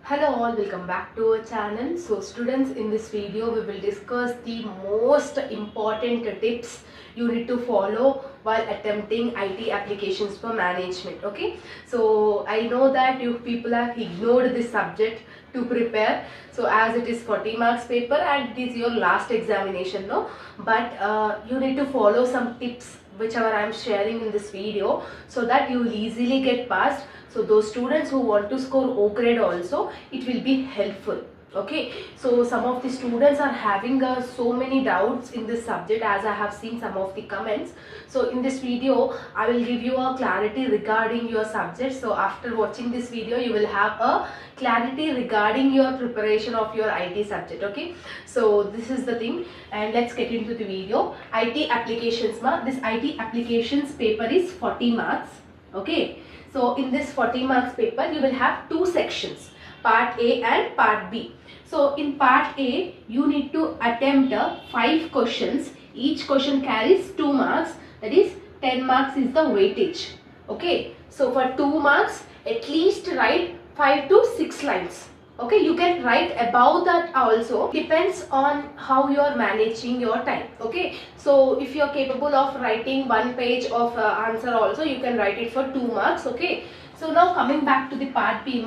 Hello all, welcome back to our channel. So students, in this video we will discuss the most important tips you need to follow while attempting IT applications for management. Okay, so I know that you people have ignored this subject to prepare, so as it is 40 marks paper and it is your last examination, no, but you need to follow some tips whichever I am sharing in this video so that you will easily get passed. So those students who want to score O grade also, it will be helpful. Okay, so some of the students are having so many doubts in this subject, as I have seen some of the comments. So in this video I will give you a clarity regarding your subject. So after watching this video you will have a clarity regarding your preparation of your IT subject. Okay, so this is the thing, and let's get into the video. IT applications, this IT applications paper is 40 marks. Okay, so in this 40 marks paper you will have two sections, part A and part B. So in part A you need to attempt 5 questions. Each question carries 2 marks, that is 10 marks is the weightage. Okay, so for 2 marks at least write 5 to 6 lines. Okay, you can write above that also, depends on how you are managing your time. Okay, so if you are capable of writing 1 page of answer also, you can write it for 2 marks. Okay, so now coming back to the part B,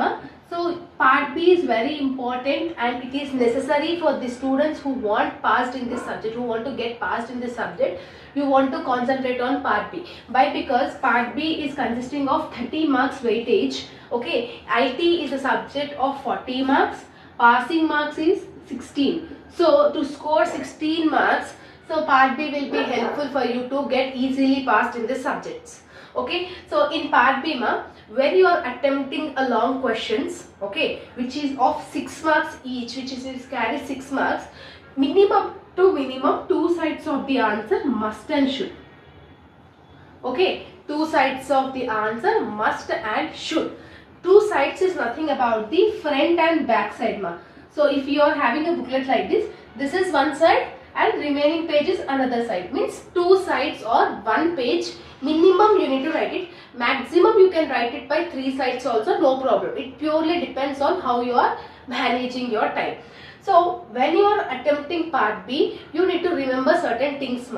so part B is very important and it is necessary for the students who want passed in this subject, who want to get passed in this subject. You want to concentrate on part B. Why? Because part B is consisting of 30 marks weightage. Okay, IT is a subject of 40 marks, passing marks is 16. So to score 16 marks, so part B will be helpful for you to get easily passed in the subjects. Okay, so in part B, when you are attempting a long questions, okay, which is of 6 marks each, which is carry 6 marks, minimum 2 sides of the answer must and should. Okay, 2 sides of the answer must and should. 2 sides is nothing about the front and back side, So if you are having a booklet like this is one side and remaining page is another side, means 2 sides or 1 page minimum you need to write it. Maximum you can write it by 3 sides also, no problem. It purely depends on how you are managing your time. So when you are attempting part B, you need to remember certain things.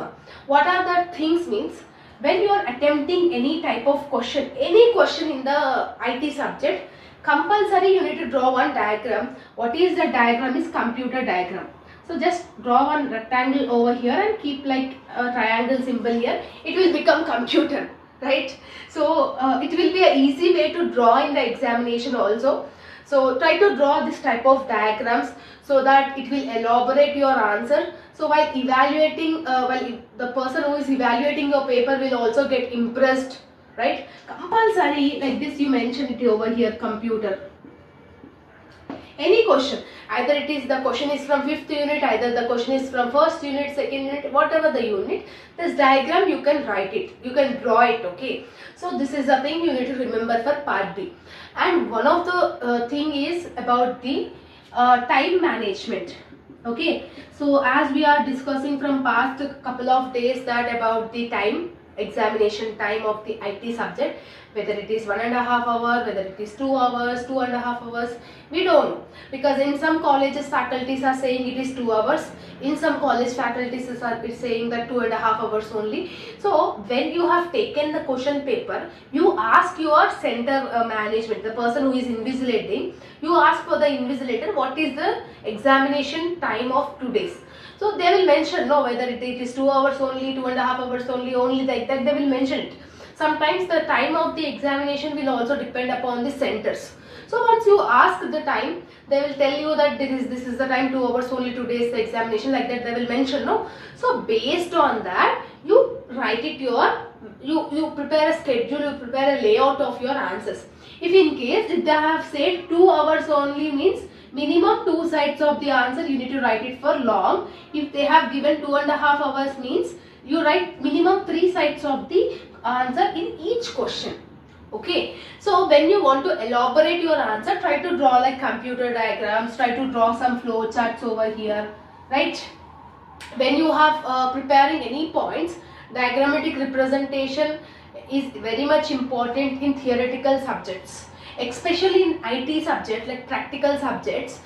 What are the things means? When you are attempting any type of question, any question in the IT subject, compulsory you need to draw one diagram. What is the diagram? Is computer diagram. So just draw one rectangle over here and keep like a triangle symbol here. It will become computer, right? So it will be an easy way to draw in the examination also. So try to draw this type of diagrams so that it will elaborate your answer. So while evaluating, the person who is evaluating your paper will also get impressed, right? Compulsory, like this you mentioned it over here, computer. Any question, either it is the question is from 5th unit, either the question is from 1st unit, 2nd unit, whatever the unit, this diagram you can write it, you can draw it. Okay, so this is a thing you need to remember for part B. And one of the thing is about the time management. Okay, so as we are discussing from past couple of days that about the time, examination time of the IT subject, whether it is 1.5 hours, whether it is 2 hours, 2.5 hours, we don't know, because in some colleges faculties are saying it is 2 hours, in some college faculties are saying that 2.5 hours only. So when you have taken the question paper, you ask your center management, the person who is invigilating, you ask for the invigilator what is the examination time of 2 days. So they will mention, no, whether it is 2 hours only, 2.5 hours only like that, they will mention it. Sometimes the time of the examination will also depend upon the centers. So once you ask the time, they will tell you that this is the time, 2 hours only, 2 days the examination, like that they will mention, no. So based on that, you write it you prepare a schedule, you prepare a layout of your answers. If in case if they have said 2 hours only, means minimum 2 sides of the answer you need to write it for long. If they have given 2.5 hours, means you write minimum 3 sides of the answer in each question. Okay, so when you want to elaborate your answer, try to draw like computer diagrams, try to draw some flow charts over here, right? When you have preparing any points, diagrammatic representation is very much important in theoretical subjects. especially in IT subject like practical subjects.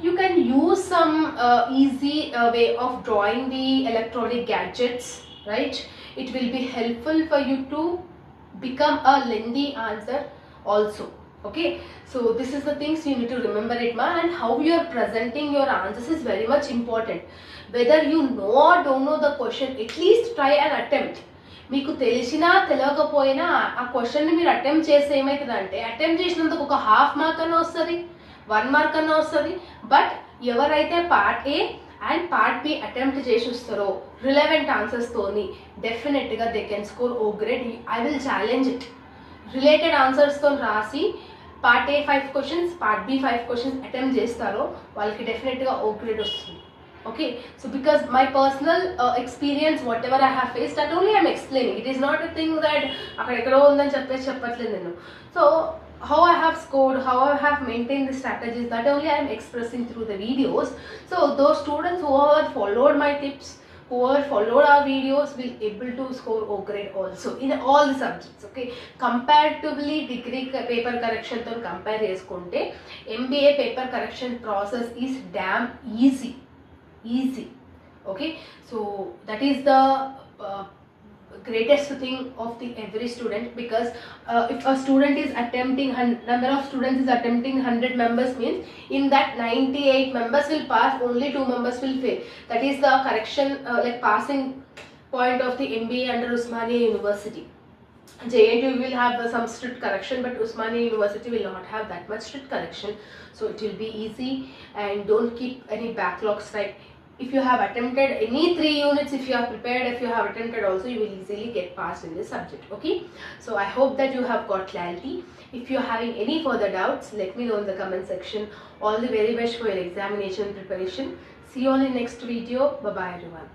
You can use some easy way of drawing the electronic gadgets, right? It will be helpful for you to become a lengthy answer also. Okay, so this is the things you need to remember it, ma. And how you are presenting your answers is very much important. Whether you know or don't know the question, at least try and attempt. మీకు తెలిసినా తెలియకపోయినా ఆ క్వశ్చన్ని మీరు attempt చేస్తే ఏమవుతుందంటే, attempt చేసినందుకు ఒక హాఫ్ మార్క్ అన్నా వస్తుంది, 1 మార్క్ అన్నా వస్తుంది. బట్ ఎవరైతే part A and part B attempt చేసి వస్తారో రిలవెంట్ ఆన్సర్స్తోని డెఫినెట్గా they can score O grade. I will challenge it. Related ఆన్సర్స్తో రాసి part A 5 questions, part B 5 questions attempt చేస్తారో వాళ్ళకి డెఫినెట్గా ఓ గ్రేడ్ వస్తుంది. Okay, so because my personal experience, whatever I have faced, that only I am explaining. It is not a thing that akkadekado undani cheppatledhu nenu. So how I have scored, how I have maintained the strategies, that only I am expressing through the videos. So those students who have followed my tips, who have followed our videos, will able to score O grade also in all the subjects. Okay, comparatively degree paper correction tho compare cheskunte MBA paper correction process is damn easy. Okay, so that is the greatest thing of the every student, because if a student is attempting, number of students is attempting 100 members, means in that 98 members will pass, only 2 members will fail. That is the correction like passing point of the MBA under Osmania University. JNU will have some strict correction, but Osmania University will not have that much strict correction, so it will be easy. And don't keep any backlogs. Like if you have attempted any 3 units, if you have prepared, if you have attempted also, you will easily get passed in this subject. Okay, so I hope that you have got clarity. If you are having any further doubts, let me know in the comment section. All the very best for your examination preparation. See you all in next video. Bye bye everyone.